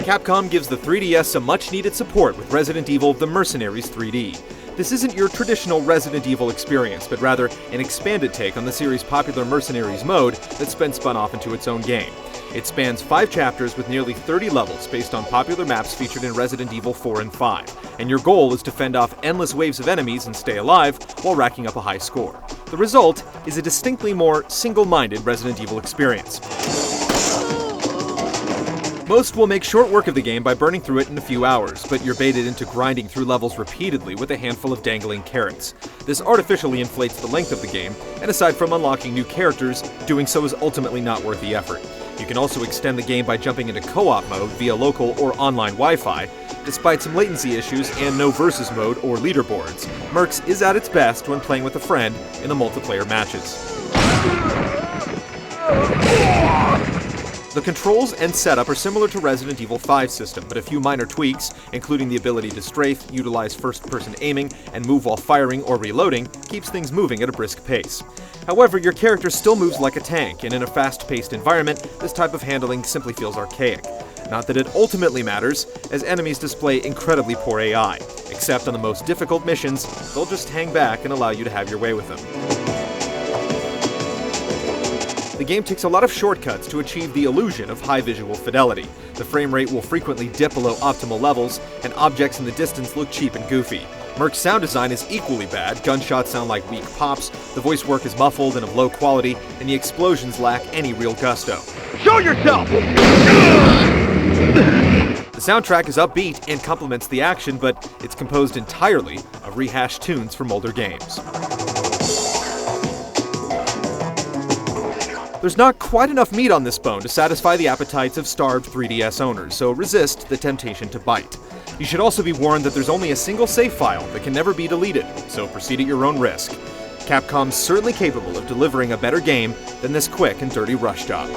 Capcom gives the 3DS some much-needed support with Resident Evil: The Mercenaries 3D. This isn't your traditional Resident Evil experience, but rather an expanded take on the series' popular Mercenaries mode that's been spun off into its own game. It spans 5 chapters with nearly 30 levels based on popular maps featured in Resident Evil 4 and 5, and your goal is to fend off endless waves of enemies and stay alive while racking up a high score. The result is a distinctly more single-minded Resident Evil experience. Most will make short work of the game by burning through it in a few hours, but you're baited into grinding through levels repeatedly with a handful of dangling carrots. This artificially inflates the length of the game, and aside from unlocking new characters, doing so is ultimately not worth the effort. You can also extend the game by jumping into co-op mode via local or online Wi-Fi. Despite some latency issues and no versus mode or leaderboards, Mercs is at its best when playing with a friend in the multiplayer matches. The controls and setup are similar to Resident Evil 5's system, but a few minor tweaks, including the ability to strafe, utilize first-person aiming, and move while firing or reloading, keeps things moving at a brisk pace. However, your character still moves like a tank, and in a fast-paced environment, this type of handling simply feels archaic. Not that it ultimately matters, as enemies display incredibly poor AI. Except on the most difficult missions, they'll just hang back and allow you to have your way with them. The game takes a lot of shortcuts to achieve the illusion of high visual fidelity. The frame rate will frequently dip below optimal levels, and objects in the distance look cheap and goofy. Merc's sound design is equally bad, gunshots sound like weak pops, the voice work is muffled and of low quality, and the explosions lack any real gusto. Show yourself! The soundtrack is upbeat and complements the action, but it's composed entirely of rehashed tunes from older games. There's not quite enough meat on this bone to satisfy the appetites of starved 3DS owners, so resist the temptation to bite. You should also be warned that there's only a single save file that can never be deleted, so proceed at your own risk. Capcom's certainly capable of delivering a better game than this quick and dirty rush job.